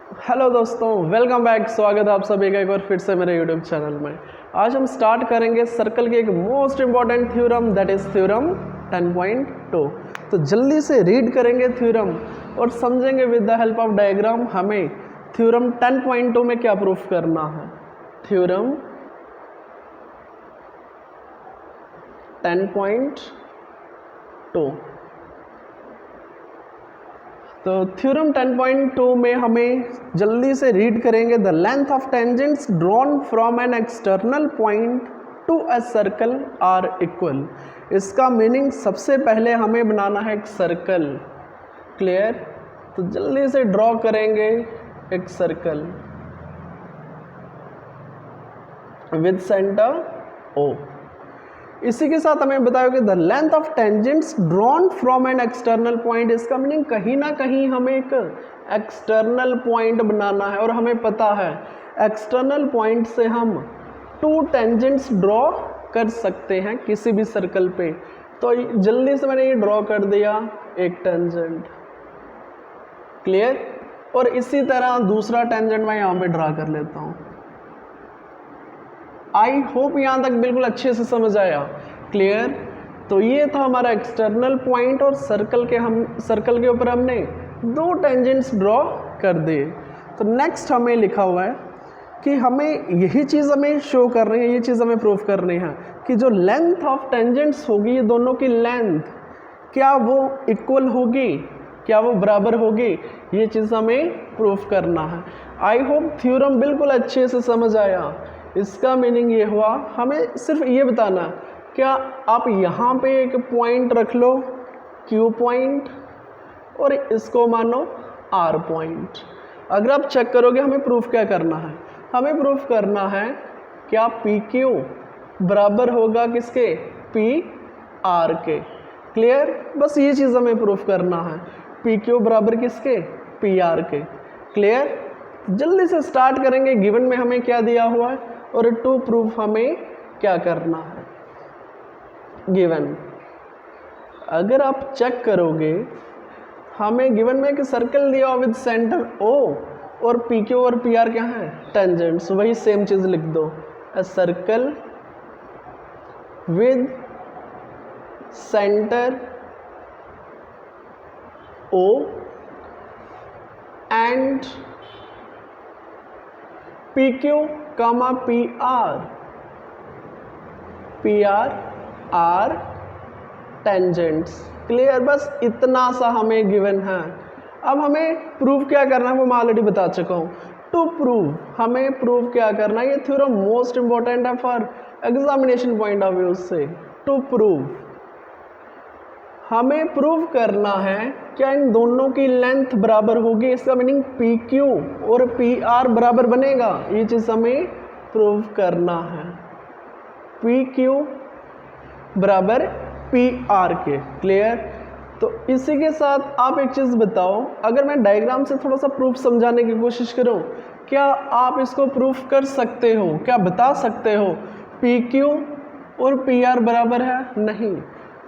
Hello दोस्तों, welcome back. स्वागत है आप सभी का एक बार फिर से मेरे यूट्यूब चैनल में। आज हम स्टार्ट करेंगे सर्कल की एक most important theorem, that is theorem 10.2। तो जल्दी से रीड करेंगे थ्योरम और समझेंगे with the help of diagram हमें थ्योरम 10.2 में क्या प्रूफ करना है। थ्योरम 10.2। तो थ्योरम 10.2 में हमें जल्दी से रीड करेंगे, the length of tangents drawn from an external point to a circle are equal. इसका मीनिंग सबसे पहले हमें बनाना है एक सर्कल। क्लियर? तो जल्दी से ड्रॉ करेंगे एक सर्कल विद सेंटर ओ। इसी के साथ हमें बताया कि the length of tangents drawn from an external point. इसका मीनिंग कहीं ना कहीं हमें एक एक्सटर्नल पॉइंट बनाना है और हमें पता है एक्सटर्नल पॉइंट से हम 2 टेंजेंट्स ड्रॉ कर सकते हैं किसी भी सर्कल पे। तो जल्दी से मैंने ये ड्रॉ कर दिया एक टेंजेंट। क्लियर? और इसी तरह दूसरा टेंजेंट मैं यहाँ पे ड्रा कर लेता हूँ। आई होप यहाँ तक बिल्कुल अच्छे से समझ आया। क्लियर? तो ये था हमारा एक्सटर्नल पॉइंट और सर्कल के ऊपर हमने 2 टेंजेंट्स ड्रॉ कर दिए। तो नेक्स्ट हमें लिखा हुआ है कि हमें यही चीज़ हमें शो कर रही है, ये चीज़ हमें प्रूफ करनी है कि जो लेंथ ऑफ टेंजेंट्स होगी, ये दोनों की लेंथ क्या वो इक्वल होगी, क्या वो बराबर होगी, ये चीज़ हमें प्रूफ करना है। आई होप थ्योरम बिल्कुल अच्छे से समझ आया। इसका मीनिंग ये हुआ, हमें सिर्फ ये बताना क्या आप यहाँ पे एक पॉइंट रख लो Q पॉइंट और इसको मानो R पॉइंट। अगर आप चेक करोगे हमें प्रूफ क्या करना है, हमें प्रूफ करना है क्या PQ बराबर होगा किसके, PR के। क्लियर? बस ये चीज़ हमें प्रूफ करना है, PQ बराबर किसके, PR के। क्लियर? जल्दी से स्टार्ट करेंगे। गिवन में हमें क्या दिया हुआ है और टू प्रूफ हमें क्या करना है। गिवन अगर आप चेक करोगे हमें गिवन में एक सर्कल दिया विद सेंटर O और PQ और PR क्या है, टेंजेंट्स। वही सेम चीज़ लिख दो, a circle with centre O and PQ comma PR are tangents. Clear? बस इतना सा हमें गिवन है। अब हमें प्रूव क्या करना है वो मैं ऑलरेडी बता चुका हूँ। टू प्रूव हमें प्रूव क्या करना है, ये थ्योरम मोस्ट इंपॉर्टेंट है for examination point of view से। टू प्रूव हमें प्रूव करना है क्या इन दोनों की लेंथ बराबर होगी। इसका मीनिंग PQ और PR बराबर बनेगा, ये चीज़ हमें प्रूव करना है। PQ बराबर PR के। क्लियर? तो इसी के साथ आप एक चीज़ बताओ, अगर मैं डायग्राम से थोड़ा सा प्रूफ समझाने की कोशिश करूं, क्या आप इसको प्रूफ कर सकते हो, क्या बता सकते हो PQ और PR बराबर है? नहीं,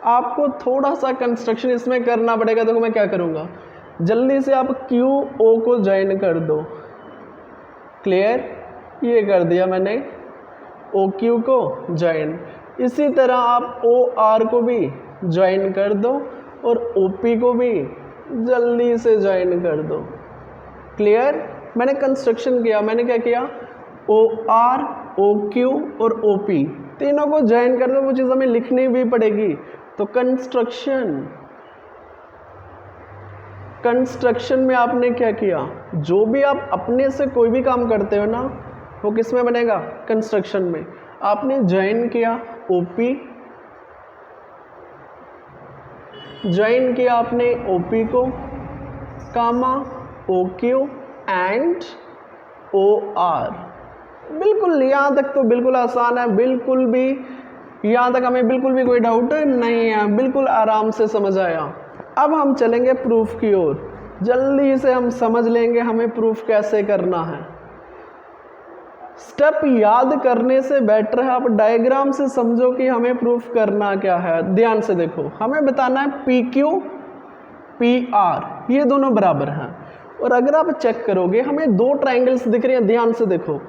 आपको थोड़ा सा कंस्ट्रक्शन इसमें करना पड़ेगा। देखो मैं क्या करूँगा, जल्दी से आप QO को ज्वाइन कर दो। क्लियर? ये कर दिया मैंने, OQ को ज्वाइन। इसी तरह आप OR को भी ज्वाइन कर दो और OP को भी जल्दी से ज्वाइन कर दो। क्लियर? मैंने कंस्ट्रक्शन किया, मैंने क्या किया, OR, OQ और OP तीनों को ज्वाइन कर दो। वो चीज़ हमें लिखनी भी पड़ेगी। तो कंस्ट्रक्शन में आपने क्या किया, जो भी आप अपने से कोई भी काम करते हो ना, वो किस में बनेगा, कंस्ट्रक्शन में। आपने ज्वाइन किया OP, ज्वाइन किया आपने OP को, कामा OQ एंड OR। बिल्कुल यहाँ तक तो बिल्कुल आसान है, बिल्कुल भी यहाँ तक हमें बिल्कुल भी कोई डाउट नहीं है, बिल्कुल आराम से समझ आया। अब हम चलेंगे प्रूफ की ओर। जल्दी से हम समझ लेंगे हमें प्रूफ कैसे करना है। स्टेप याद करने से बेटर है आप डायग्राम से समझो कि हमें प्रूफ करना क्या है। ध्यान से देखो, हमें बताना है PQ PR ये दोनों बराबर हैं और अगर आप चेक करोगे हमें दो ट्राइंगल्स दिख रहे हैं, ध्यान से देखो,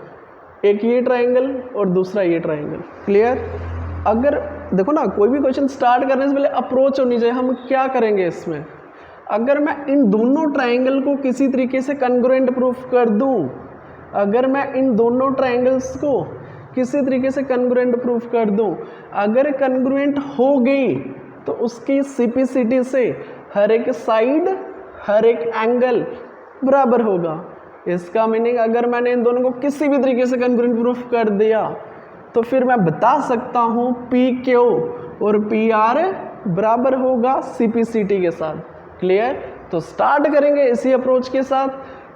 एक ये ट्राइंगल और दूसरा ये ट्राइंगल। क्लियर? अगर देखो ना, कोई भी क्वेश्चन स्टार्ट करने से पहले अप्रोच होनी चाहिए। हम क्या करेंगे इसमें, अगर मैं इन दोनों ट्राइंगल को किसी तरीके से कन्ग्रुएंट प्रूफ कर दूं, अगर मैं इन दोनों ट्राइंगल्स को किसी तरीके से कन्ग्रुएंट प्रूफ कर दूं, अगर कन्ग्रुएंट हो गई तो उसकी सीपीसीटी से हर एक साइड, हर एक एंगल बराबर होगा। इसका मीनिंग अगर मैंने इन दोनों को किसी भी तरीके से कन्ग्रुएंट प्रूफ कर दिया तो फिर मैं बता सकता हूँ पी क्यू और पी आर बराबर होगा सीपीसीटी के साथ। क्लियर? तो स्टार्ट करेंगे इसी अप्रोच के साथ।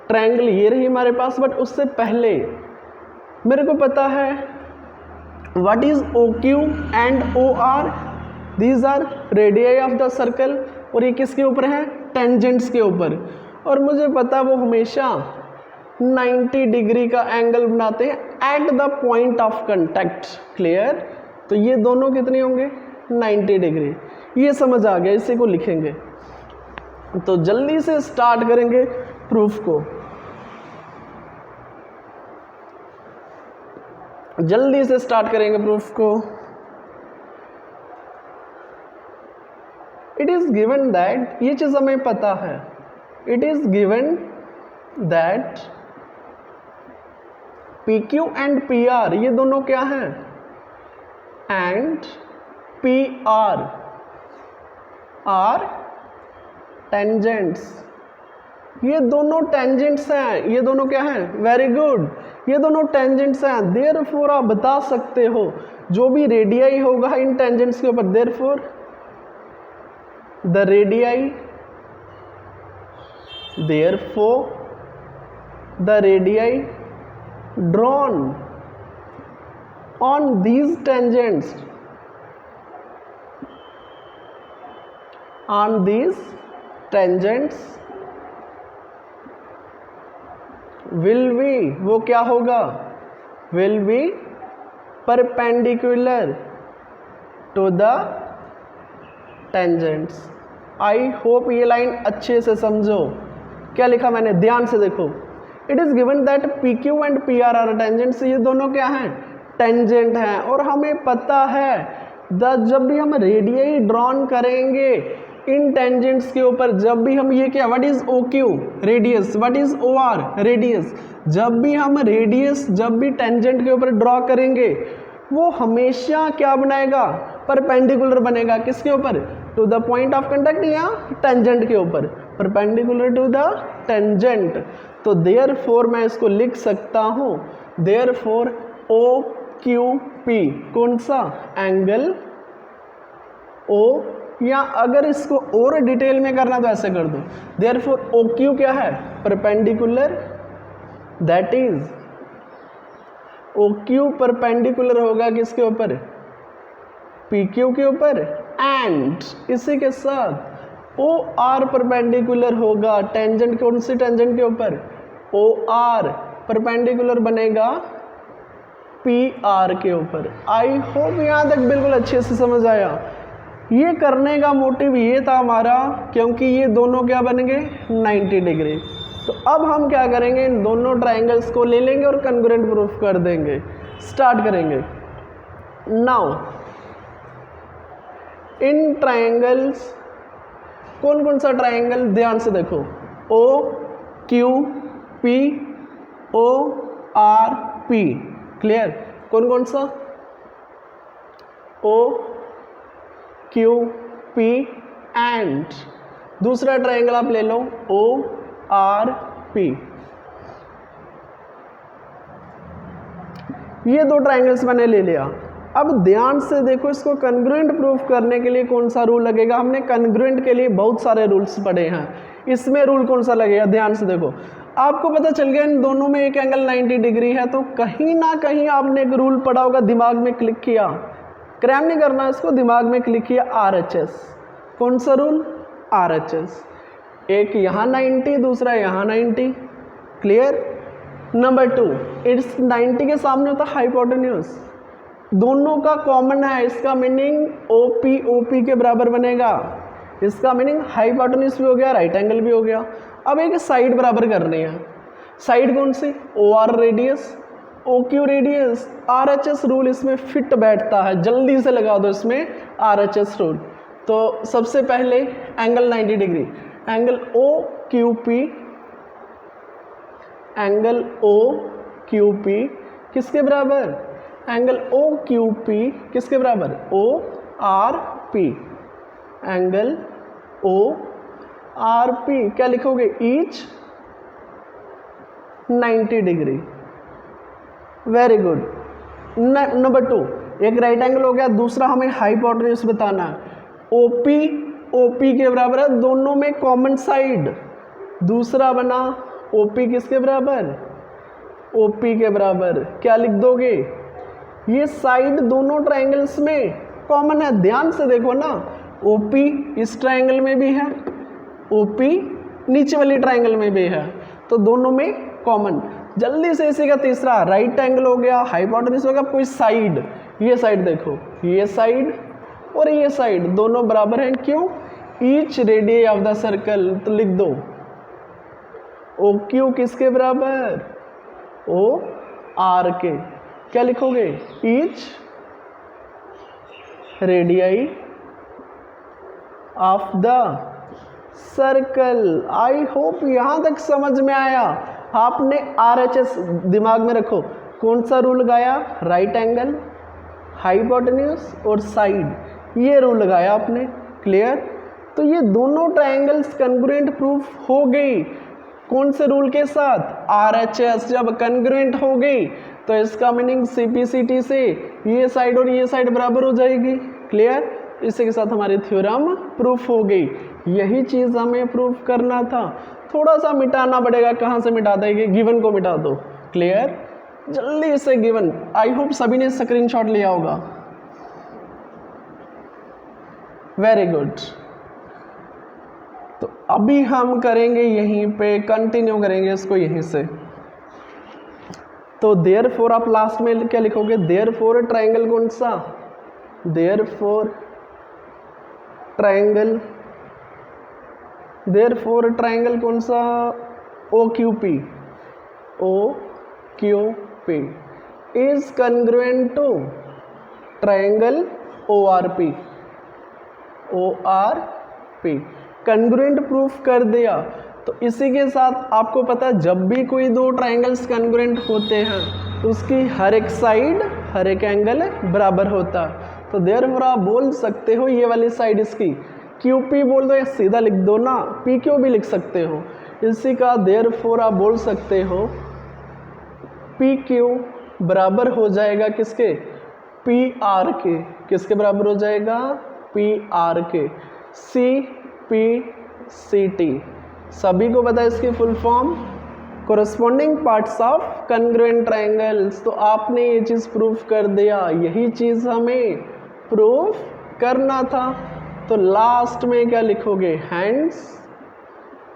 ट्रायंगल ये रही हमारे पास, बट उससे पहले मेरे को पता है what is O Q and O R, these are radii of the circle, और ये किसके ऊपर है, टेंजेंट्स के ऊपर। और मुझे पता वो हमेशा 90 डिग्री का एंगल बनाते हैं at the point of contact. Clear? तो ये दोनों कितने होंगे, 90 डिग्री। ये समझ आ गया, इसी को लिखेंगे। तो जल्दी से स्टार्ट करेंगे प्रूफ को, जल्दी से स्टार्ट करेंगे प्रूफ को। इट इज गिवन दैट, ये चीज हमें पता है, it is given that P Q and P are, ये दोनों क्या हैं, एंड पी आर टेंजेंट्स, ये दोनों टेंजेंट्स हैं। ये दोनों क्या हैं, वेरी गुड, ये दोनों टेंजेंट्स हैं। देयरफॉर आप बता सकते हो जो भी रेडियाई होगा इन टेंजेंट्स के ऊपर, therefore the radii, therefore the radii drawn on these tangents, on these tangents will be, वो क्या होगा, will be perpendicular to the tangents। I hope ये लाइन अच्छे से समझो। क्या लिखा मैंने, ध्यान से देखो। It is given that P Q and P R are tangents, ये दोनों क्या हैं, टेंजेंट हैं। और हमें पता है जब भी हम रेडियाई ड्रॉन करेंगे इन टेंजेंट्स के ऊपर, जब भी हम ये क्या, what is O Q, radius, what is O R, radius, जब भी हम रेडियस, जब भी टेंजेंट के ऊपर ड्रॉ करेंगे वो हमेशा क्या बनाएगा, परपेंडिकुलर बनेगा। किसके ऊपर, to the point of contact या टेंजेंट के ऊपर, परपेंडिकुलर टू द टेंजेंट। तो देयरफॉर मैं इसको लिख सकता हूँ, देयरफॉर ओ क्यू पी, कौन सा, एंगल ओ, या अगर इसको और डिटेल में करना तो ऐसे कर दो, देयरफॉर ओ क्यू क्या है, perpendicular, that is O Q perpendicular होगा किसके ऊपर, पी क्यू के ऊपर, एंड इसी के साथ ओ आर परपेंडिकुलर होगा टेंजेंट, कौन सी टेंजेंट के ऊपर, ओ आर परपेंडिकुलर बनेगा पी आर के ऊपर। आई होप यहाँ तक बिल्कुल अच्छे से समझ आया। ये करने का मोटिव ये था हमारा, क्योंकि ये दोनों क्या बनेंगे, 90 डिग्री। तो अब हम क्या करेंगे, इन दोनों ट्राइंगल्स को ले लेंगे और कन्ग्रुएंट प्रूफ कर देंगे। स्टार्ट करेंगे नाउ। इन ट्राइंगल्स, कौन कौन सा ट्राइंगल, ध्यान से देखो, O Q P, O R P. Clear? कौन कौन सा, ओ क्यू पी एंड दूसरा ट्राइंगल आप ले लो, ओ आर पी। ये दो ट्राइंगल्स मैंने ले लिया। अब ध्यान से देखो, इसको कन्ग्रुएंट प्रूफ करने के लिए कौन सा रूल लगेगा। हमने कन्ग्रुएंट के लिए बहुत सारे रूल्स पढ़े हैं, इसमें रूल कौन सा लगेगा, ध्यान से देखो। आपको पता चल गया इन दोनों में एक एंगल 90 डिग्री है, तो कहीं ना कहीं आपने एक रूल पढ़ा होगा, दिमाग में क्लिक किया, क्रैम नहीं करना इसको, दिमाग में क्लिक किया, RHS। कौन सा रूल, RHS। एक यहाँ 90, दूसरा यहाँ 90। क्लियर? नंबर 2, इट्स 90 के सामने होता हाइपोटेन्यूज, दोनों का कॉमन है, इसका मीनिंग OP OP के बराबर बनेगा। इसका मीनिंग हाइपोटेन्यूज भी हो गया, राइट एंगल भी हो गया। अब एक साइड बराबर करनी है। साइड कौन सी? O R radius, O Q radius, R H S rule इसमें फिट बैठता है, जल्दी से लगा दो इसमें आर एच एस रूल। तो सबसे पहले angle 90 degree, angle O Q P, angle O Q P किसके बराबर? एंगल ओ क्यू पी किसके बराबर? O R P, angle O R P क्या लिखोगे? Each 90 degree. Very good. Number 2, एक राइट एंगल हो गया, दूसरा हमें हाइपोटेन्यूज बताना है। ओपी ओपी के बराबर है, दोनों में कॉमन साइड। दूसरा बना ओपी किसके बराबर? ओपी के बराबर। क्या लिख दोगे? ये साइड दोनों ट्रायंगल्स में कॉमन है, ध्यान से देखो ना। ओपी इस ट्रायंगल में भी है, ओपी नीचे वाली ट्रायंगल में भी है, तो दोनों में कॉमन। जल्दी से इसी का तीसरा राइट एंगल हो गया, हाइपोटेन्यूज हो गया, कोई साइड, ये साइड देखो, ये साइड और ये साइड दोनों बराबर हैं। क्यों? Each radius of the circle. तो लिख दो ओ क्यू किसके बराबर? ओ आर के। क्या लिखोगे? Each radius of the circle. I hope यहां तक समझ में आया। आपने RHS दिमाग में रखो, कौन सा रूल लगाया? राइट एंगल, हाइपोटेन्यूज और साइड, ये रूल लगाया आपने। क्लियर? तो ये दोनों ट्रायंगल्स कन्ग्रुएंट प्रूफ हो गई। कौन से रूल के साथ? RHS। जब कन्ग्रुएंट हो गई तो इसका मीनिंग CPCT से ये साइड और ये साइड बराबर हो जाएगी। क्लियर? इसी के साथ हमारी थ्योरम प्रूफ हो गई। यही चीज़ हमें प्रूफ करना था। थोड़ा सा मिटाना पड़ेगा, कहाँ से मिटा देंगे? गिवन को मिटा दो। क्लियर? जल्दी से गिवन। आई होप सभी ने स्क्रीनशॉट लिया होगा। Very good. तो अभी हम करेंगे यहीं पे, कंटिन्यू करेंगे इसको यहीं से। तो देयरफॉर आप लास्ट में क्या लिखोगे? देयरफॉर ट्रायंगल कौन सा? देयरफॉर ट्रायंगल, देयरफॉर ट्रायंगल कौन सा? O Q P, O Q P is congruent to triangle O R P, O R P. Congruent proof कर दिया। तो इसी के साथ आपको पता है जब भी कोई दो ट्रायंगल्स कन्ग्रुएंट होते हैं तो उसकी हर एक साइड, हर एक एंगल बराबर होता है। तो देयरफॉर आप बोल सकते हो ये वाली साइड इसकी क्यू पी बोल दो या सीधा लिख दो ना, पी क्यू भी लिख सकते हो। इसी का देयरफॉर आप बोल सकते हो पी क्यू बराबर हो जाएगा किसके? पी आर के। किसके बराबर हो जाएगा? पी आर के। सी पी सी टी सभी को पता है इसकी full form, corresponding parts of congruent triangles. तो आपने ये चीज़ प्रूफ कर दिया, यही चीज़ हमें प्रूफ करना था। तो लास्ट में क्या लिखोगे? Hands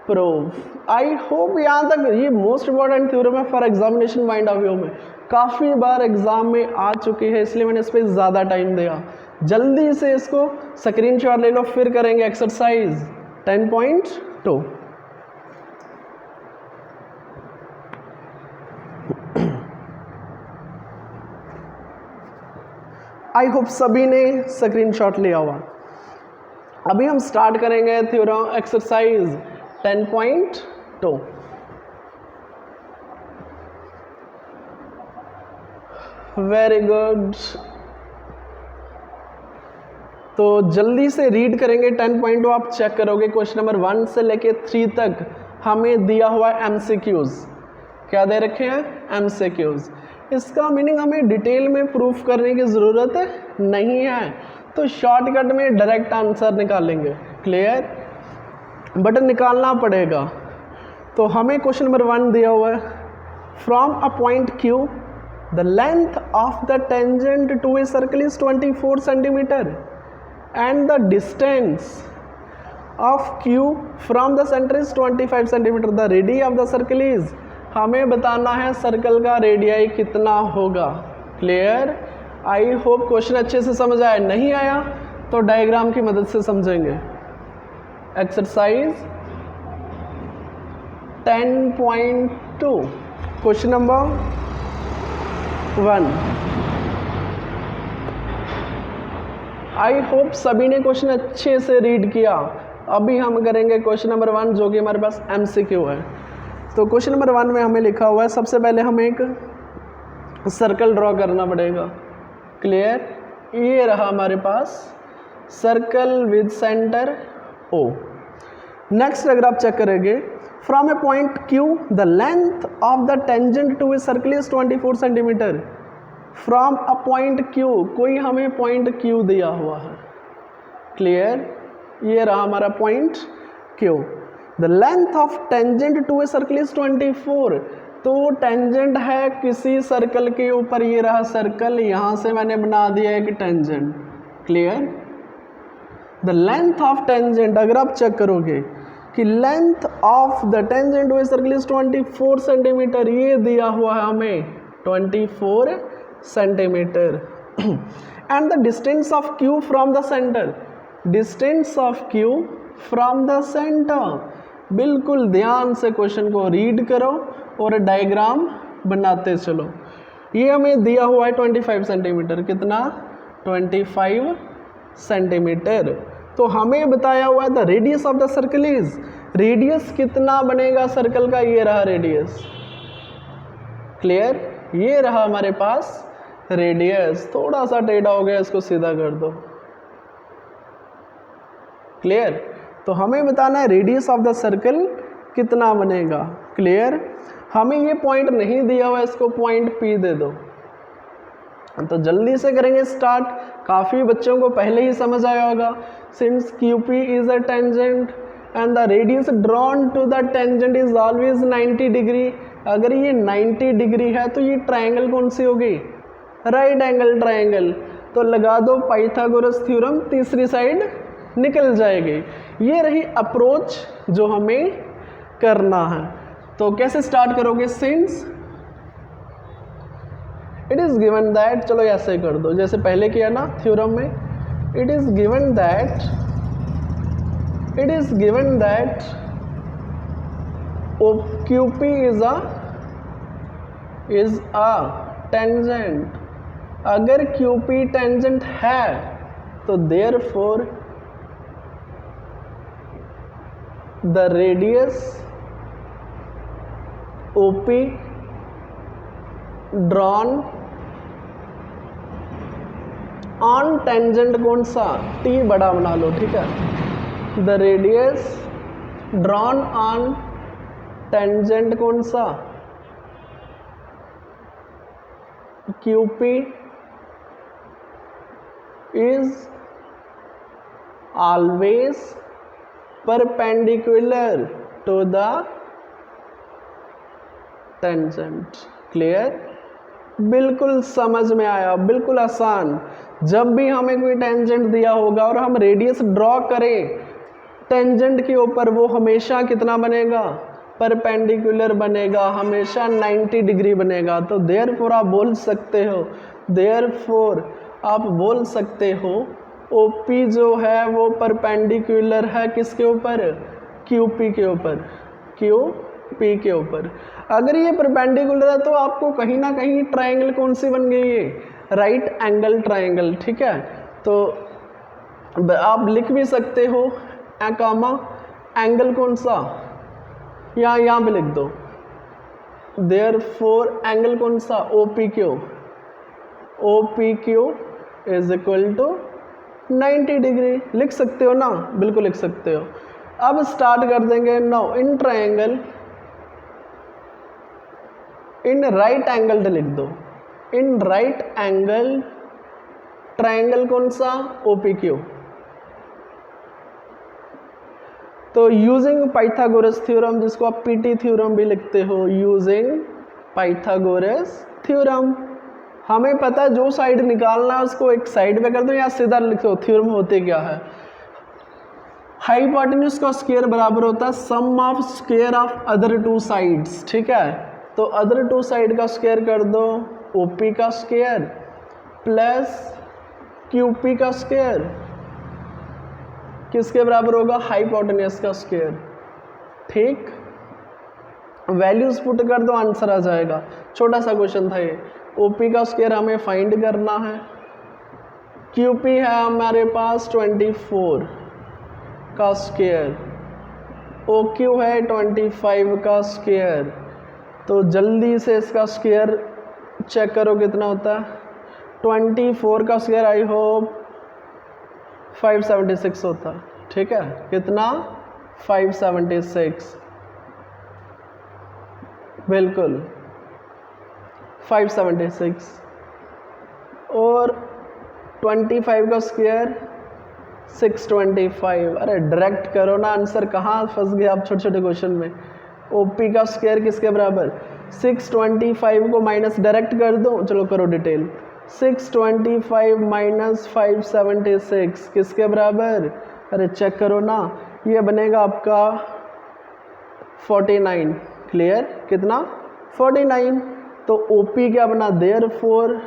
proof. आई होप यहाँ तक ये मोस्ट इंपॉर्टेंट थ्योरम है for examination point of view में, काफ़ी बार एग्जाम में आ चुकी है, इसलिए मैंने इस पर ज़्यादा टाइम दिया। जल्दी से इसको स्क्रीनशॉट ले लो, फिर करेंगे एक्सरसाइज 10.2। आई होप सभी ने स्क्रीनशॉट लिया हुआ। अभी हम स्टार्ट करेंगे थ्योरम एक्सरसाइज 10.2। Very good. तो जल्दी से रीड करेंगे 10.2। आप चेक करोगे क्वेश्चन नंबर 1 से लेके 3 तक हमें दिया हुआ MCQs। क्या दे रखे हैं? MCQs। इसका मीनिंग हमें डिटेल में प्रूफ करने की ज़रूरत नहीं है, तो शॉर्टकट में डायरेक्ट आंसर निकालेंगे। क्लियर? बटन निकालना पड़ेगा। तो हमें क्वेश्चन नंबर 1 दिया हुआ है, from a point Q the length of the tangent to a circle is 24 centimetre and the distance of Q from the centre is 25 centimetre. The radius of the circle is, हमें बताना है circle का radii कितना होगा। Clear? I hope question अच्छे से समझ आया। नहीं आया तो डायग्राम की मदद से समझेंगे। Exercise 10.2 question number 1। I hope सभी ने क्वेश्चन अच्छे से रीड किया। अभी हम करेंगे क्वेश्चन नंबर 1 जो कि हमारे पास MCQ है। तो क्वेश्चन नंबर 1 में हमें लिखा हुआ है, सबसे पहले हमें एक सर्कल ड्रॉ करना पड़ेगा। क्लियर? ये रहा हमारे पास circle with centre O। Next अगर आप चेक करेंगे, from a point Q the length of the tangent to a circle is 24 centimetre. From a point Q, कोई हमें पॉइंट Q दिया हुआ है। क्लियर? ये रहा हमारा point Q। The length of tangent to a circle is 24। तो tangent है किसी सर्कल के ऊपर, ये रहा सर्कल, यहाँ से मैंने बना दिया एक tangent. Clear? The length of tangent, अगर आप चेक करोगे कि length of the tangent to a circle is 24 centimetre, ये दिया हुआ है हमें 24 centimetre. And the distance of Q from the centre, distance of Q from the centre. बिल्कुल ध्यान से क्वेश्चन को रीड करो और डायग्राम बनाते चलो। ये हमें दिया हुआ है 25 सेंटीमीटर। कितना? 25 सेंटीमीटर। तो हमें बताया हुआ है the radius of the circle is, radius कितना बनेगा सर्कल का, ये रहा रेडियस। क्लियर? ये रहा हमारे पास रेडियस। थोड़ा सा टेढ़ा हो गया, इसको सीधा कर दो। क्लियर? तो हमें बताना है रेडियस ऑफ द सर्कल कितना बनेगा। क्लियर? हमें ये पॉइंट नहीं दिया हुआ, इसको पॉइंट P दे दो। तो जल्दी से करेंगे स्टार्ट। काफ़ी बच्चों को पहले ही समझ आया होगा। Since QP is a tangent and the radius drawn to the tangent is always 90 degree. अगर ये 90 डिग्री है तो ये ट्रायंगल कौन सी होगी? Right angle triangle. तो लगा दो पाइथागोरस थ्योरम, तीसरी साइड निकल जाएगी। ये रही अप्रोच जो हमें करना है। तो कैसे स्टार्ट करोगे? Since it is given that, चलो ऐसे कर दो जैसे पहले किया ना थ्योरम में। It is given that QP is a tangent. अगर QP टेंजेंट है तो therefore the radius OP drawn on tangent कौन सा? T बड़ा बना लो, ठीक है। The radius drawn on tangent कौन सा? QP is always perpendicular to the tangent. Clear? बिल्कुल समझ में आया, बिल्कुल आसान। जब भी हमें कोई टेंजेंट दिया होगा और हम रेडियस ड्रॉ करें टेंजेंट के ऊपर, वो हमेशा कितना बनेगा? परपेंडिकुलर बनेगा, हमेशा 90 डिग्री बनेगा। तो देयरफॉर आप बोल सकते हो OP जो है वो परपेंडिकुलर है किसके ऊपर? QP के ऊपर। QP के ऊपर। अगर ये परपेंडिकुलर है तो आपको कहीं ना कहीं ट्रायंगल कौन सी बन गई है? Right angle triangle. ठीक है? तो आप लिख भी सकते हो एंगल कौन सा, यहाँ पे लिख दो। देयरफॉर एंगल कौन सा? OPQ is equal to 90 degree. लिख सकते हो ना? बिल्कुल लिख सकते हो। अब स्टार्ट कर देंगे। Now in triangle, in right angle लिख दो। इन राइट एंगल ट्रायंगल कौन सा? OPQ। तो यूजिंग पाइथागोरस थ्योरम, जिसको आप PT थ्योरम भी लिखते हो, यूजिंग पाइथागोरस थ्योरम, हमें पता है जो साइड निकालना है उसको एक साइड पे कर दो या सीधा लिखो। थ्योरम होते क्या है? हाइपोटेन्यूज का स्क्वायर बराबर होता है sum of square of other two sides. ठीक है? तो अदर टू साइड का स्क्वायर कर दो, OP का स्क्वायर प्लस QP का स्क्वायर किसके बराबर होगा? हाइपोटेन्यूज का स्क्वायर। ठीक? वैल्यूज पुट कर दो, आंसर आ जाएगा। छोटा सा क्वेश्चन था ये। ओपी का स्क्वायर हमें फाइंड करना है। क्यूपी है हमारे पास 24 का स्क्वायर, ओ क्यू है 25 का स्क्वायर। तो जल्दी से इसका स्क्वायर चेक करो कितना होता है। 24 का स्क्वायर आई होप 576 होता है, ठीक है। कितना? 576, बिल्कुल 576। और 25 का स्क्वायर 625। अरे डायरेक्ट करो ना आंसर, कहाँ फंस गए आप छोटे छोटे क्वेश्चन में। ओपी का स्क्वायर किसके बराबर? 625 को माइनस डायरेक्ट कर दो, चलो करो डिटेल। 625 माइनस 576 किसके बराबर? अरे चेक करो ना, ये बनेगा आपका 49। क्लियर? कितना? 49। तो ओपी क्या बना? देयरफॉर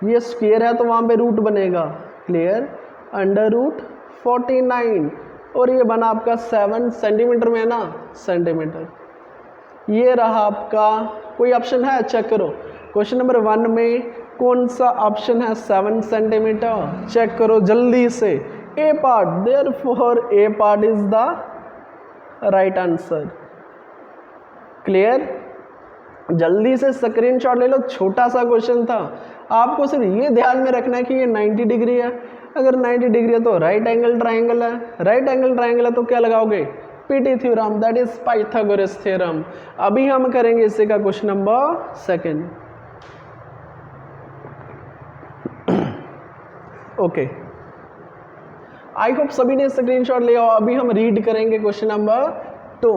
ये स्क्वायर है तो वहाँ पे रूट बनेगा। क्लियर? Under root 49। और ये बना आपका 7 सेंटीमीटर में ना, सेंटीमीटर। ये रहा आपका। कोई ऑप्शन है? चेक करो। क्वेश्चन नंबर 1 में कौन सा ऑप्शन है? 7 सेंटीमीटर। चेक करो जल्दी से। A part, therefore A part is the right answer. Clear? जल्दी से स्क्रीनशॉट ले लो, छोटा सा क्वेश्चन था। आपको सिर्फ ये ध्यान में रखना है कि ये 90 डिग्री है। अगर 90 डिग्री है तो राइट एंगल ट्राइंगल है। राइट एंगल ट्राइंगल है तो क्या लगाओगे? PT theorem, that is Pythagoras theorem. अभी हम करेंगे इसी का question number 2। Okay, I hope सभी ने स्क्रीनशॉट लिया। अभी हम रीड करेंगे क्वेश्चन नंबर 2।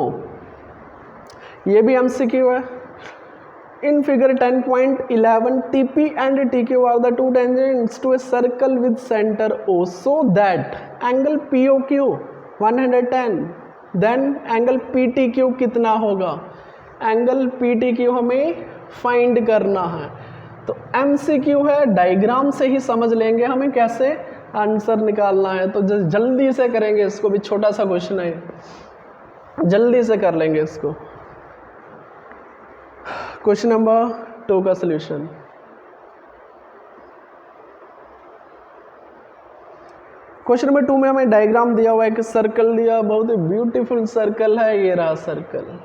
ये भी एमसीक्यू है। In figure 10.11, TP and TQ are the two tangents to a circle with center O, so that angle POQ 110, then angle PTQ कितना होगा? एंगल PTQ हमें फाइंड करना है। तो MCQ है, डायग्राम से ही समझ लेंगे हमें कैसे आंसर निकालना है। तो जल्दी से करेंगे इसको भी, छोटा सा क्वेश्चन है, जल्दी से कर लेंगे इसको। क्वेश्चन नंबर 2 का सलूशन। क्वेश्चन नंबर 2 में हमें डायग्राम दिया हुआ है, एक सर्कल दिया, बहुत ही ब्यूटीफुल सर्कल है। ये रहा circle.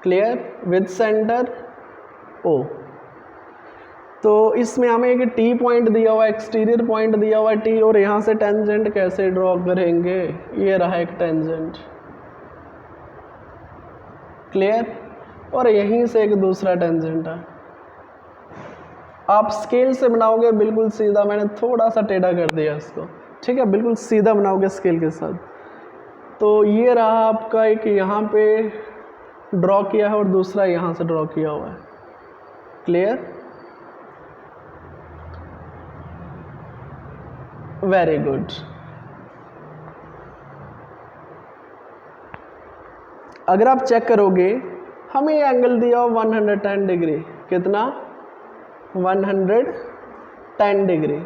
Clear? With centre O. तो इसमें हमें एक टी पॉइंट दिया हुआ है, एक्सटीरियर पॉइंट दिया हुआ है टी, और यहाँ से टेंजेंट कैसे ड्रॉ करेंगे? ये रहा एक टेंजेंट। क्लियर? और यहीं से एक दूसरा टेंजेंट है। आप स्केल से बनाओगे बिल्कुल सीधा, मैंने थोड़ा सा टेढ़ा कर दिया इसको, ठीक है। बिल्कुल सीधा बनाओगे स्केल के साथ। तो ये रहा आपका एक यहाँ पे ड्रॉ किया है और दूसरा यहाँ से ड्रॉ किया हुआ है। क्लियर? Very good. अगर आप चेक करोगे, हमें ये एंगल दिया 110 डिग्री। कितना? 110 डिग्री।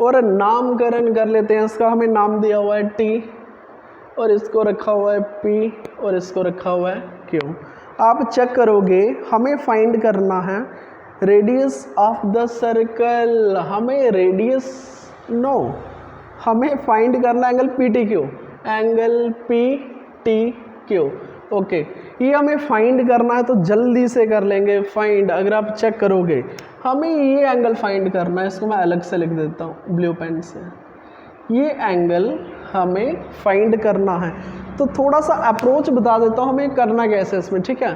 और नामकरण कर लेते हैं इसका। हमें नाम दिया हुआ है टी, और इसको रखा हुआ है पी, और इसको रखा हुआ है क्यू। आप चेक करोगे, हमें फाइंड करना है रेडियस ऑफ द सर्कल। हमें रेडियस हमें फाइंड करना angle P T Q, angle P T Q. Okay, ये हमें फाइंड करना है, तो जल्दी से कर लेंगे फाइंड। अगर आप चेक करोगे, हमें ये एंगल फाइंड करना है। इसको मैं अलग से लिख देता हूँ ब्लू पेन से। ये एंगल हमें फाइंड करना है, तो थोड़ा सा अप्रोच बता देता हूँ हमें करना कैसे इसमें, ठीक है।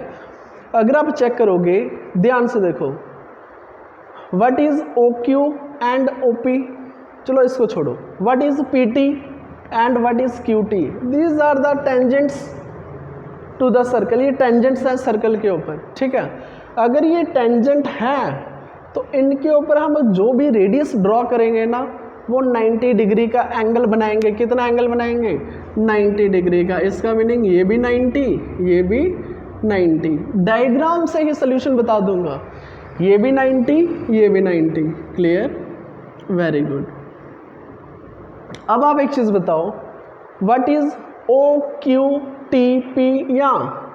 अगर आप चेक करोगे, ध्यान से देखो, what is O Q and O P. चलो इसको छोड़ो। What is P T and what is Q T? These are the tangents to the circle. ये टेंजेंट्स हैं सर्कल के ऊपर, ठीक है। अगर ये टेंजेंट है तो इनके ऊपर हम जो भी रेडियस ड्रॉ करेंगे ना, वो 90 डिग्री का एंगल बनाएंगे। कितना एंगल बनाएंगे? 90 डिग्री का। इसका मीनिंग ये भी 90, ये भी 90। डायग्राम से ही सोल्यूशन बता दूंगा। ये भी 90, ये भी 90। क्लियर? Very good. अब आप एक चीज़ बताओ, what is O Q T P? या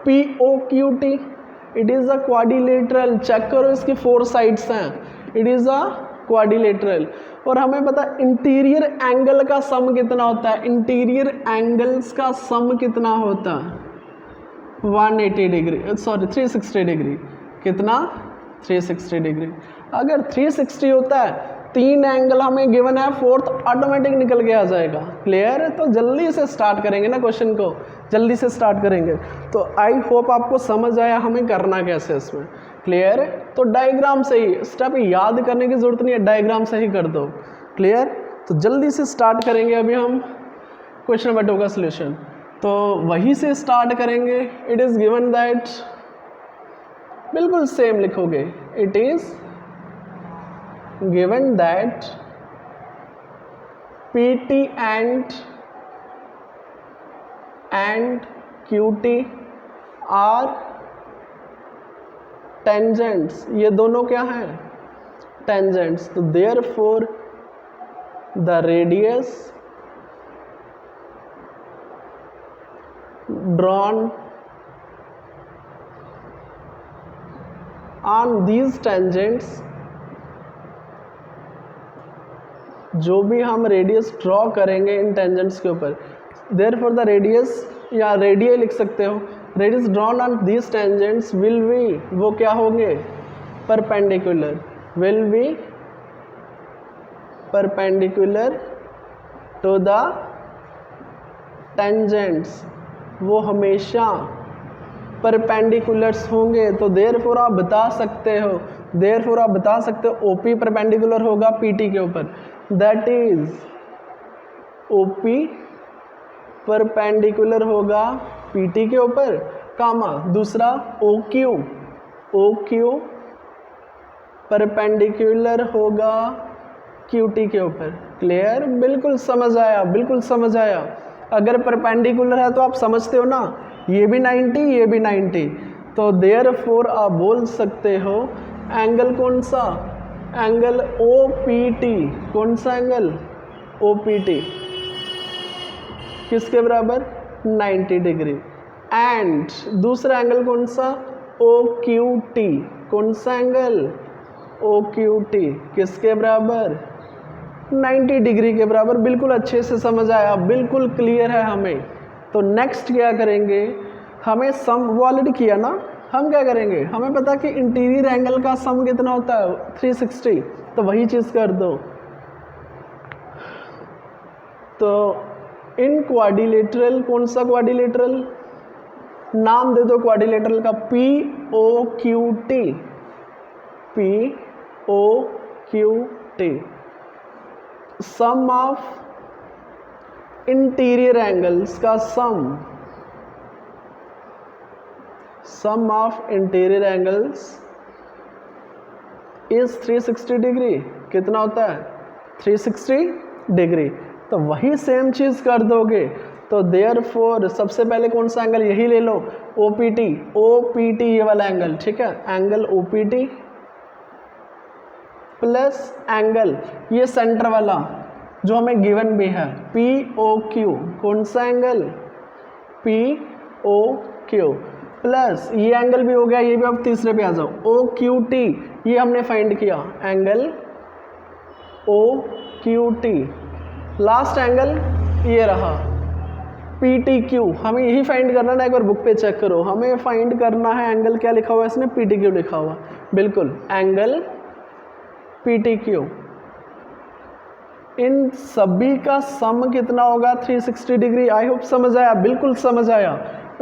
POQT, it is a quadrilateral. Check करो इसकी 4 साइड्स हैं, इट इज़ अ क्वाड्रिलेटरल। और हमें पता इंटीरियर एंगल का सम कितना होता है, इंटीरियर एंगल्स का सम कितना होता है 180 डिग्री, सॉरी 360 डिग्री। कितना 360 डिग्री। अगर 360 होता है, 3 एंगल हमें गिवन है, 4th ऑटोमेटिक निकल के आ जाएगा। क्लियर है? तो जल्दी से स्टार्ट करेंगे ना क्वेश्चन को, जल्दी से स्टार्ट करेंगे। तो आई होप आपको समझ आया हमें करना कैसे इसमें। क्लियर है? तो डायग्राम से ही, स्टेप याद करने की जरूरत नहीं है, डायग्राम से ही कर दो। क्लियर? तो जल्दी से स्टार्ट करेंगे अभी हम क्वेश्चन नंबर 2 का सोल्यूशन। तो वहीं से स्टार्ट करेंगे। इट इज़ गिवन दैट, बिल्कुल सेम लिखोगे, it is given that PT and QT are tangents. ये दोनों क्या हैं? टेंजेंट्स। तो therefore the radius drawn on these tangents, जो भी हम रेडियस ड्रॉ करेंगे इन टेंजेंट्स के ऊपर, देयरफॉर द रेडियस या रेडियस लिख सकते हो, radius drawn on these tangents will be, वो क्या होंगे? Perpendicular, will be perpendicular to the tangents, वो हमेशा परपेंडिकुलर्स होंगे। तो देयरफॉर आप बता सकते हो, देयरफॉर आप बता सकते हो OP परपेंडिकुलर होगा PT के ऊपर, दैट इज OP परपेंडिकुलर होगा PT के ऊपर, कामा दूसरा OQ परपेंडिकुलर होगा QT के ऊपर। क्लियर? बिल्कुल समझ आया, बिल्कुल समझ आया। अगर परपेंडिकुलर है तो आप समझते हो ना, ये भी 90 ये भी 90, तो देयरफॉर आप बोल सकते हो एंगल कौन सा? Angle OPT। कौन सा एंगल? OPT किसके बराबर? 90 डिग्री। एंड दूसरा एंगल कौन सा? OQT। कौन सा एंगल? OQT किसके बराबर? 90 डिग्री के बराबर। बिल्कुल अच्छे से समझ आया, बिल्कुल क्लियर है हमें। तो नेक्स्ट क्या करेंगे? हमें सम, वो ऑलरेडी किया ना, हम क्या करेंगे? हमें पता कि इंटीरियर एंगल का सम कितना होता है 360, तो वही चीज़ कर दो। तो इन क्वाड्रिलेटरल, कौन सा क्वाड्रिलेटरल? नाम दे दो क्वाड्रिलेटरल का, POQT। POQT sum of interior angles का sum of interior angles is 360 degree. कितना होता है? 360 डिग्री। तो वही सेम चीज़ कर दोगे। तो देयरफॉर सबसे पहले कौन सा एंगल? यही ले लो, OPT ये वाला एंगल, ठीक है? एंगल OPT प्लस एंगल ये सेंटर वाला जो हमें गिवन भी है POQ। कौन सा एंगल? POQ प्लस ये एंगल भी हो गया, ये भी आप तीसरे पे आ जाओ, OQT ये हमने फाइंड किया, एंगल OQT। लास्ट एंगल ये रहा PTQ। हमें यही फाइंड करना है, एक बार बुक पे चेक करो, हमें फाइंड करना है एंगल, क्या लिखा हुआ है इसमें? PTQ लिखा हुआ, बिल्कुल एंगल PTQ। इन सभी का सम कितना होगा? 360 डिग्री। आई होप समझ आया, बिल्कुल समझ आया।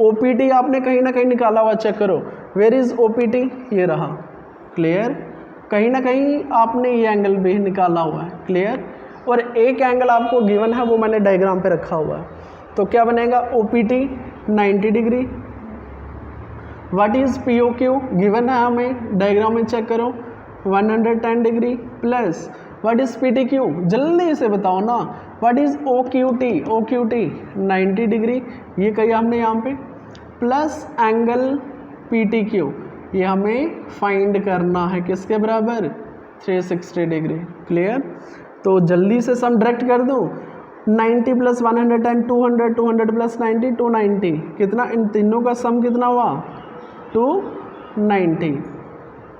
OPT आपने कहीं ना कहीं निकाला हुआ, चेक करो, वेयर इज OPT? ये रहा। क्लियर? कहीं ना कहीं आपने ये एंगल भी निकाला हुआ है। क्लियर? और एक एंगल आपको गिवन है, वो मैंने डायग्राम पे रखा हुआ है। तो क्या बनेगा? OPT 90 degree. What is POQ? Given है हमें, डायग्राम में चेक करो, 110 degree plus what is PTQ? जल्दी से बताओ ना, what is OQT? OQT 90 degree, ये कही हमने यहाँ पे, प्लस एंगल PTQ ये हमें फाइंड करना है, किसके बराबर? 360 डिग्री। क्लियर? तो जल्दी से सम डायरेक्ट कर दूँ, 90 प्लस 110 200, 200 प्लस 90 290, कितना, इन तीनों का सम कितना हुआ 290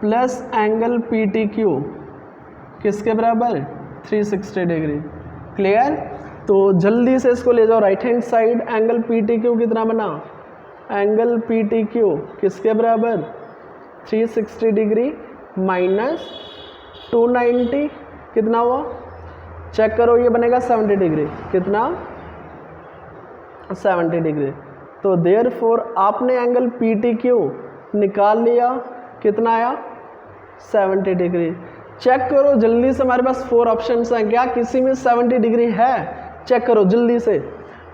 plus angle P T Q किसके बराबर 360 डिग्री। क्लियर। तो जल्दी से इसको ले जाओ right hand side, angle P T Q कितना बना, एंगल पी टी क्यू किसके बराबर 360 डिग्री माइनस 290 कितना हुआ, चेक करो, ये बनेगा 70 डिग्री, कितना 70 डिग्री। तो देयरफॉर आपने एंगल पी टी क्यू निकाल लिया, कितना आया 70 डिग्री। चेक करो जल्दी से, हमारे पास 4 ऑप्शंस हैं, क्या किसी में 70 डिग्री है, चेक करो जल्दी से।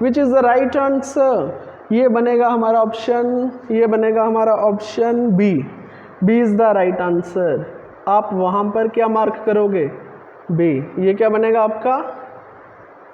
Which is the right answer, ये बनेगा हमारा ऑप्शन, ये बनेगा हमारा option B, B is the right answer. आप वहाँ पर क्या मार्क करोगे बी, ये क्या बनेगा आपका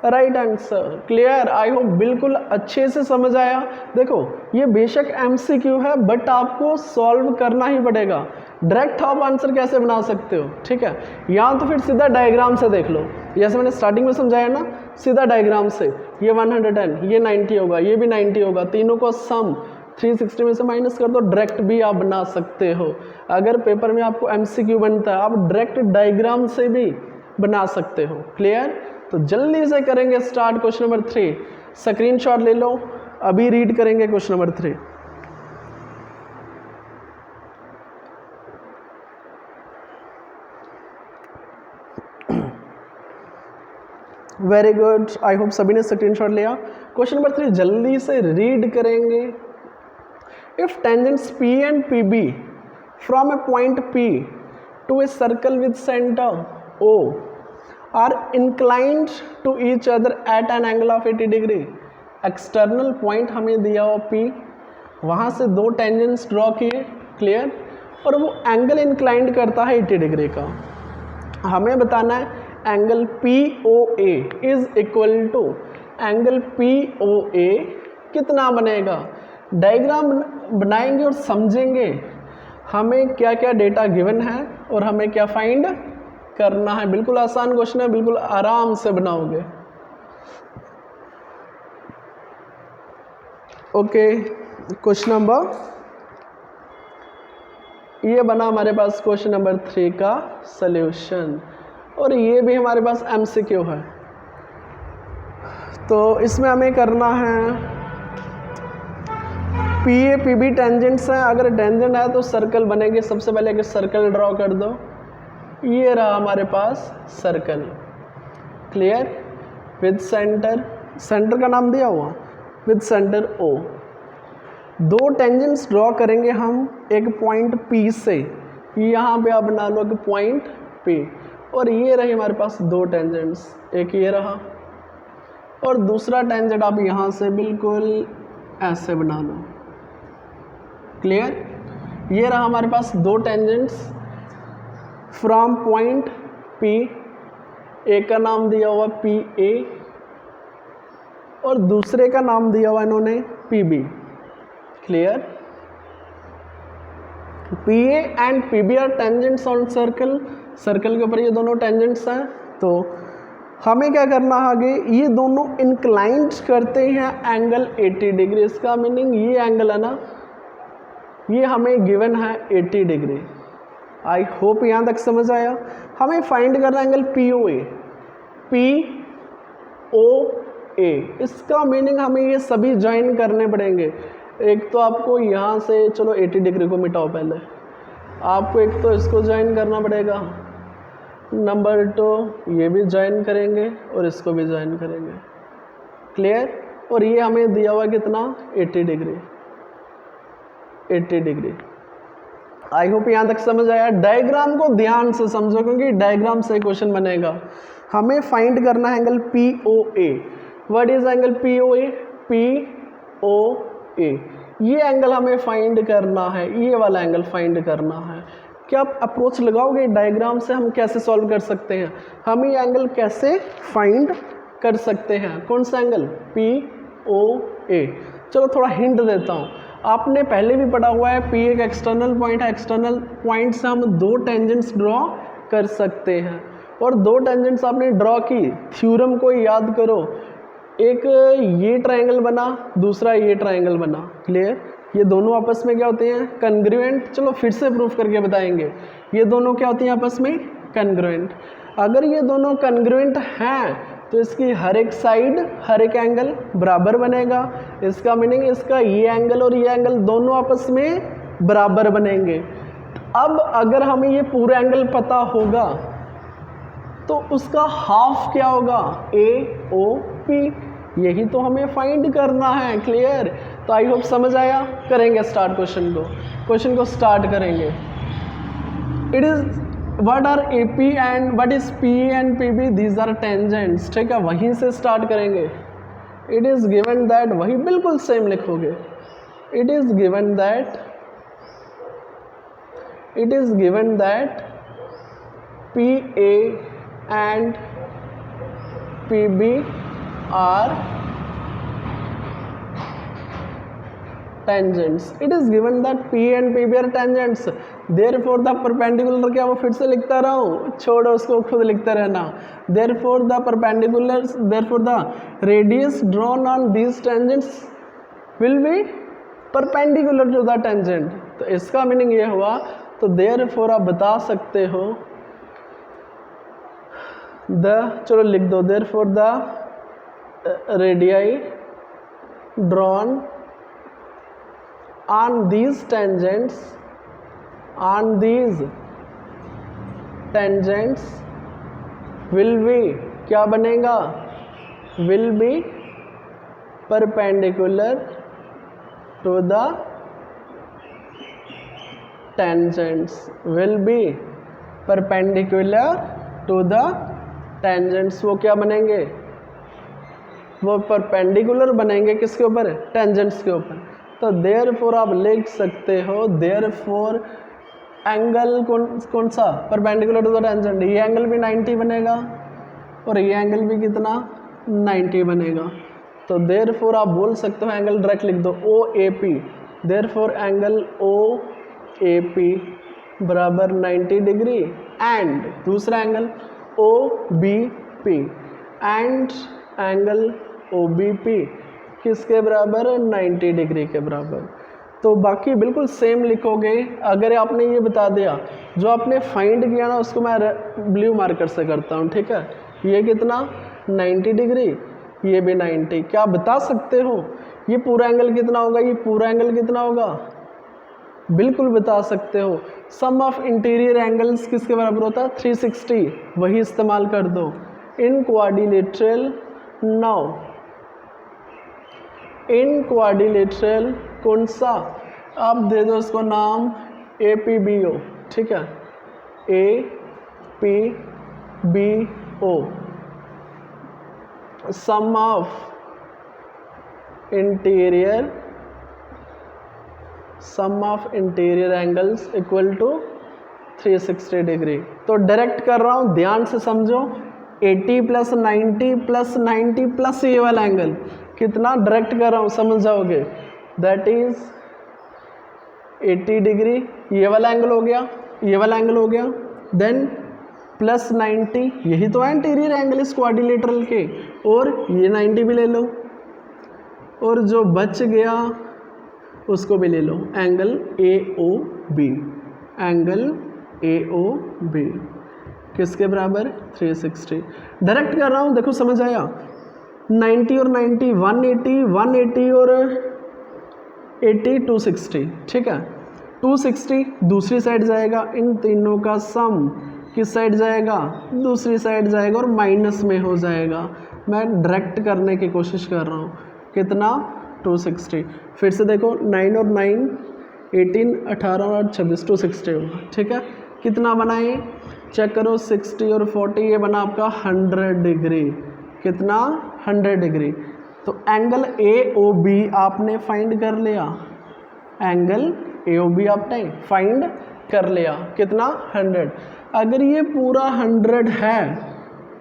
right answer. Clear. I hope बिल्कुल अच्छे से समझ आया। देखो ये बेशक एमसीक्यू है बट आपको सॉल्व करना ही पड़ेगा। डायरेक्ट आप आंसर कैसे बना सकते हो, ठीक है, यहाँ तो फिर सीधा डायग्राम से देख लो, जैसे मैंने स्टार्टिंग में समझाया ना, सीधा डायग्राम से, ये 110, ये 90 होगा, ये भी 90 होगा, तीनों को सम 360 में से माइनस कर दो, डायरेक्ट भी आप बना सकते हो। अगर पेपर में आपको एमसीक्यू बनता है, आप डायरेक्ट डायग्राम से भी बना सकते हो। क्लियर। तो जल्दी से करेंगे स्टार्ट क्वेश्चन नंबर 3, स्क्रीनशॉट ले लो, अभी रीड करेंगे question number 3। Very good, I hope सभी ने स्क्रीनशॉट लिया। क्वेश्चन नंबर 3 जल्दी से रीड करेंगे। If tangents P and P B from a point P to a circle with centre O are inclined to each other at an angle of 80 degree. External point हमें दिया हुआ P, वहाँ से 2 tangents draw किए, clear, और वो angle inclined करता है 80 डिग्री का। हमें बताना है angle POA is equal to angle POA कितना बनेगा। डायग्राम बनाएंगे और समझेंगे हमें क्या क्या डेटा गिवन है और हमें क्या फाइंड करना है। बिल्कुल आसान क्वेश्चन है, बिल्कुल आराम से बनाओगे। ओके, क्वेश्चन नंबर, ये बना हमारे पास क्वेश्चन नंबर 3 का सॉल्यूशन, और ये भी हमारे पास एमसीक्यू है। तो इसमें हमें करना है PA PB टेंजेंट्स हैं, अगर टेंजेंट है तो सर्कल बनेंगे। सबसे पहले एक सर्कल ड्रॉ कर दो, ये रहा हमारे पास circle, clear, with centre, centre का नाम दिया हुआ, with centre O। 2 tangents draw करेंगे हम एक पॉइंट P से, यहाँ पे आप बना लो कि पॉइंट P, और ये रही हमारे पास 2 टेंजेंट्स, एक ये रहा और दूसरा टेंजेंट आप यहाँ से बिल्कुल ऐसे बना लो, क्लियर। ये रहा हमारे पास 2 टेंजेंट्स फ्रॉम पॉइंट P, एक का नाम दिया हुआ PA और दूसरे का नाम दिया हुआ इन्होंने PB, clear. PA and PB are tangents on circle, circle के ऊपर ये दोनों टेंजेंट्स हैं। तो हमें क्या करना है आगे, ये दोनों इंक्लाइंड करते हैं एंगल 80 डिग्री। इसका मीनिंग ये एंगल है ना, ये हमें गिवन है 80 डिग्री। आई होप यहाँ तक समझ आया। हमें फाइंड करना है एंगल POA, POA, इसका मीनिंग हमें ये सभी ज्वाइन करने पड़ेंगे। एक तो आपको यहाँ से, चलो 80 डिग्री को मिटाओ पहले, आपको एक तो इसको ज्वाइन करना पड़ेगा, नंबर 2 ये भी ज्वाइन करेंगे और इसको भी ज्वाइन करेंगे, क्लियर। और ये हमें दिया हुआ कितना 80 डिग्री, 80 डिग्री। आई होप यहाँ तक समझ आया। डायग्राम को ध्यान से समझो क्योंकि डायग्राम से क्वेश्चन बनेगा। हमें फाइंड करना है angle POA। What is angle POA? POA, ये एंगल हमें फाइंड करना है, ये वाला एंगल फाइंड करना है। क्या आप अप्रोच लगाओगे डायग्राम से, हम कैसे सॉल्व कर सकते हैं, हम ये एंगल कैसे फाइंड कर सकते हैं, कौन सा एंगल POA। चलो थोड़ा हिंट देता हूँ, आपने पहले भी पढ़ा हुआ है P एक एक्सटर्नल पॉइंट है, एक्सटर्नल पॉइंट से हम 2 टेंजेंट्स ड्रॉ कर सकते हैं और दो टेंजेंट्स आपने ड्रॉ की, थ्योरम को याद करो, एक ये ट्रायंगल बना, दूसरा ये ट्रायंगल बना, क्लियर। ये दोनों आपस में क्या होते हैं, कन्ग्रुएंट। चलो फिर से प्रूफ करके बताएंगे, ये दोनों क्या होती हैं आपस में, कन्ग्रुएंट। अगर ये दोनों कन्ग्रुएंट हैं तो इसकी हर एक साइड, हर एक एंगल बराबर बनेगा। इसका मीनिंग इसका ये एंगल और ये एंगल दोनों आपस में बराबर बनेंगे। अब अगर हमें ये पूरा एंगल पता होगा तो उसका हाफ क्या होगा, AOP। यही तो हमें फाइंड करना है, क्लियर। तो आई होप समझ आया। करेंगे स्टार्ट क्वेश्चन को स्टार्ट करेंगे। It is what are AP and what is PE and PB, these are tangents, ठीक है, वहीं से स्टार्ट करेंगे। इट इज़ गिवन दैट, वही बिल्कुल सेम लिखोगे। It is given that PA and PB are tangents. It is given that P and PB are tangents. Therefore the perpendicular, क्या वो फिर से लिखता रहा हूँ, छोड़ो उसको, खुद लिखते रहना। Therefore the perpendiculars, therefore the radius drawn on these tangents will be perpendicular to the tangent। तो इसका मीनिंग ये हुआ, तो therefore आप बता सकते हो चलो लिख दो, therefore the radii drawn on these tangents will be, क्या बनेगा, will be perpendicular to the tangents, will be perpendicular to the tangents। वो क्या बनेंगे, वो परपेंडिकुलर बनेंगे किसके ऊपर, टेंजेंट्स के ऊपर। तो देयरफॉर आप लिख सकते हो, देयरफॉर एंगल कौन सा, परपेंडिकुलर टू द टेंजेंट, ये एंगल भी 90 बनेगा और ये एंगल भी कितना, 90 बनेगा। तो देयरफॉर आप बोल सकते हो, एंगल डायरेक्ट लिख दो, OAP। देयरफॉर एंगल OAP बराबर 90 डिग्री एंड दूसरा angle OBP and angle OBP किसके बराबर, 90 डिग्री के बराबर। तो बाकी बिल्कुल सेम लिखोगे। अगर आपने ये बता दिया, जो आपने फाइंड किया ना उसको मैं ब्लू मार्कर से करता हूँ, ठीक है। ये कितना, 90 डिग्री, ये भी 90। क्या बता सकते हो ये पूरा एंगल कितना होगा, ये पूरा एंगल कितना होगा, बिल्कुल बता सकते हो। सम ऑफ इंटीरियर एंगल्स किसके बराबर होता है, 360, वही इस्तेमाल कर दो। इन क्वाड्रिलेटरल, नाउ इन क्वाड्रिलेटरल कौन सा, आप दे दो इसको नाम APBO, ठीक है, APBO। Sum of interior angles equal to 360 degree. तो डायरेक्ट कर रहा हूँ, ध्यान से समझो। 80 + 90 + 90 प्लस ये वाला एंगल कितना, डायरेक्ट कर रहा हूँ, समझ जाओगे। दैट इज 80 डिग्री, ये वाला एंगल हो गया, ये वाला एंगल हो गया, देन प्लस 90, यही तो है इंटीरियर एंगल इस क्वाड्रिलेटरल के, और ये 90 भी ले लो, और जो बच गया उसको भी ले लो, एंगल AOB। एंगल AOB किसके बराबर, 360। डायरेक्ट कर रहा हूँ, देखो समझ आया। 90 और 90, 180 और 80, 260, ठीक है। 260 दूसरी साइड जाएगा, इन तीनों का सम किस साइड जाएगा, दूसरी साइड जाएगा और माइनस में हो जाएगा। मैं डायरेक्ट करने की कोशिश कर रहा हूँ, कितना, 260। फिर से देखो, 9 और 9, 18, 18 और 26, 260 होगा, ठीक है। कितना बना ये, चेक करो, 60 और 40, ये बना आपका 100 डिग्री। कितना, 100 डिग्री। तो एंगल AOB आपने फाइंड कर लिया, एंगल AOB आपने फाइंड कर लिया, कितना, 100। अगर ये पूरा 100 है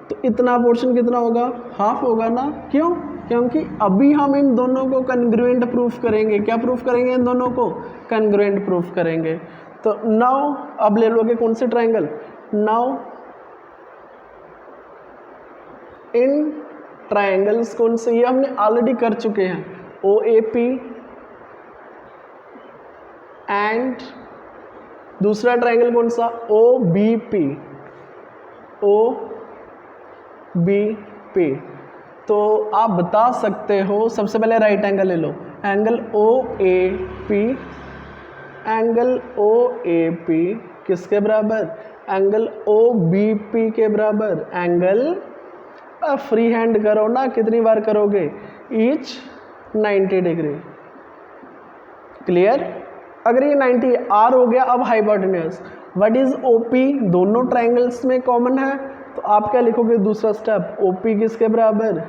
तो इतना पोर्शन कितना होगा, हाफ होगा ना। क्यों, क्योंकि अभी हम इन दोनों को कन्ग्रुएंट प्रूफ करेंगे। क्या प्रूफ करेंगे, इन दोनों को कन्ग्रुएंट प्रूफ करेंगे। तो नाउ अब ले लोगे कौन से ट्रायंगल, नाउ इन ट्रायंगल्स कौन से, ये हमने ऑलरेडी कर चुके हैं, ओ ए पी एंड दूसरा ट्रायंगल कौन सा, O B P, O B P. तो आप बता सकते हो, सबसे पहले राइट एंगल ले लो, angle O A P, angle O A P किसके बराबर, एंगल ओ बी पी के बराबर। एंगल फ्री हैंड करो ना, कितनी बार करोगे, ईच 90 डिग्री। क्लियर। अगर ये 90 आर हो गया, अब हाइपोटेन्यूज व्हाट इज ओपी, दोनों ट्रायंगल्स में कॉमन है, तो आप क्या लिखोगे दूसरा स्टेप, ओपी किसके बराबर,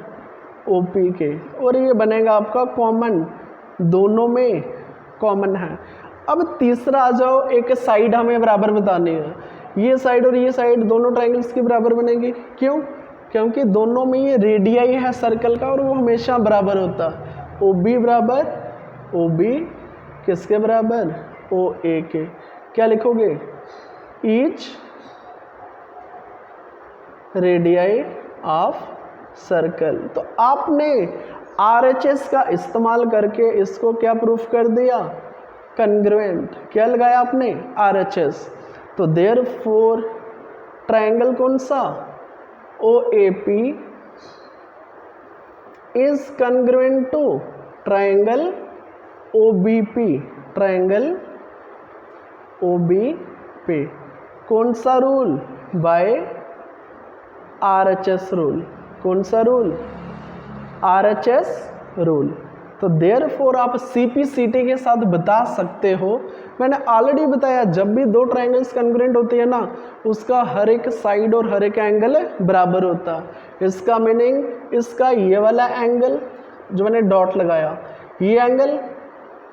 ओपी के, और ये बनेगा आपका कॉमन, दोनों में कॉमन है। अब तीसरा आ जाओ, एक साइड हमें बराबर बतानी है, ये साइड और ये साइड दोनों ट्रायंगल्स के बराबर बनेगी, क्यों, क्योंकि दोनों में ये रेडियाई है सर्कल का और वो हमेशा बराबर होता है। ओ बी बराबर ओ बी किसके बराबर, ओ ए के। क्या लिखोगे, ईच रेडियाई ऑफ सर्कल। तो आपने RHS का इस्तेमाल करके इसको क्या प्रूफ कर दिया, कन्ग्रुएंट। क्या लगाया आपने, RHS। तो देयरफॉर ट्रायंगल कौन सा, OAP is congruent to triangle OBP, triangle OBP। कौन सा रूल, बाय RHS रूल। कौन सा रूल, RHS रूल। तो देयरफॉर आप CPCT के साथ बता सकते हो, मैंने ऑलरेडी बताया जब भी दो ट्रायंगल्स कन्ग्रुएंट होती है ना, उसका हर एक साइड और हर एक एंगल बराबर होता है। इसका मीनिंग, इसका ये वाला एंगल जो मैंने डॉट लगाया, ये एंगल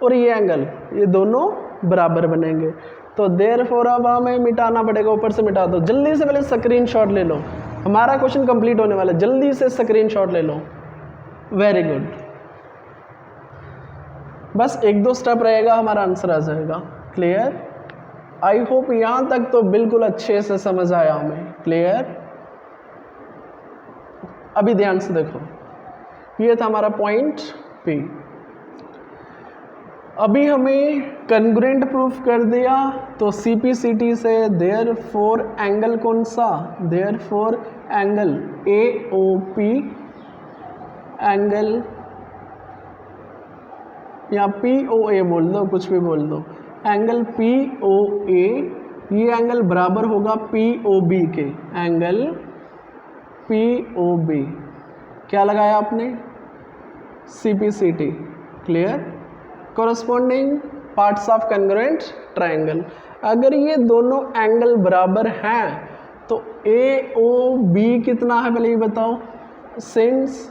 और ये एंगल, ये दोनों बराबर बनेंगे। तो देयरफॉर अब हमें मिटाना पड़ेगा, ऊपर से मिटा दो। जल्दी से पहले स्क्रीनशॉट ले लो, हमारा क्वेश्चन कंप्लीट होने वाला है, जल्दी से स्क्रीनशॉट ले लो। वेरी गुड, बस एक दो स्टेप रहेगा, हमारा आंसर आ जाएगा। क्लियर। आई होप यहाँ तक तो बिल्कुल अच्छे से समझ आया हमें। क्लियर। अभी ध्यान से देखो, ये था हमारा पॉइंट P। अभी हमें कन्ग्रुएंट प्रूफ कर दिया, तो CPCT से देयरफॉर एंगल कौन सा, देयरफॉर एंगल AOP, एंगल या POA बोल दो, कुछ भी बोल दो, एंगल POA, ये एंगल बराबर होगा POB के, एंगल POB। क्या लगाया आपने, CPCT। Clear. Corresponding parts of congruent triangle, अगर ये दोनों एंगल बराबर हैं तो AOB कितना है, पहले ये बताओ। सिंस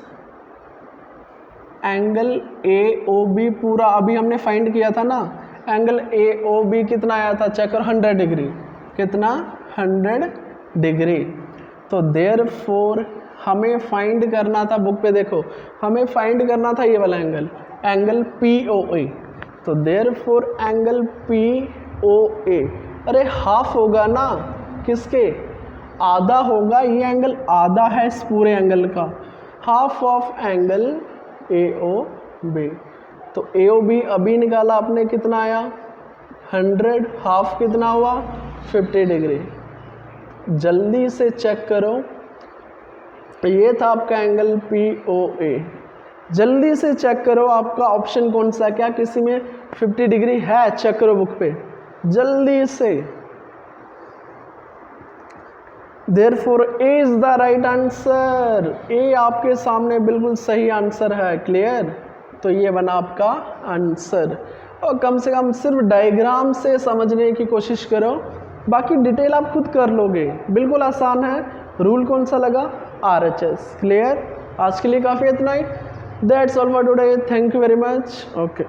एंगल AOB पूरा अभी हमने फाइंड किया था ना, एंगल AOB कितना आया था, चेक करो, 100 डिग्री। कितना, 100 डिग्री। तो देयरफॉर हमें फाइंड करना था, बुक पे देखो, हमें फाइंड करना था ये वाला एंगल, एंगल POA। तो देयरफॉर एंगल POA, अरे हाफ होगा ना, किसके, आधा होगा, ये एंगल आधा है इस पूरे एंगल का, हाफ ऑफ एंगल AOB। तो AOB अभी निकाला आपने, कितना आया, 100, हाफ कितना हुआ, 50 डिग्री। जल्दी से चेक करो, ये था आपका एंगल POA। जल्दी से चेक करो आपका ऑप्शन कौन सा, क्या किसी में 50 डिग्री है, चेक करो बुक पे जल्दी से। Therefore A is the right answer, A आपके सामने बिल्कुल सही आंसर है। क्लियर। तो ये बना आपका आंसर, और कम से कम सिर्फ डायग्राम से समझने की कोशिश करो, बाकी डिटेल आप खुद कर लोगे, बिल्कुल आसान है। रूल कौन सा लगा, RHS। क्लियर। आज के लिए काफ़ी इतना ही। That's all for today, thank you very much. Okay.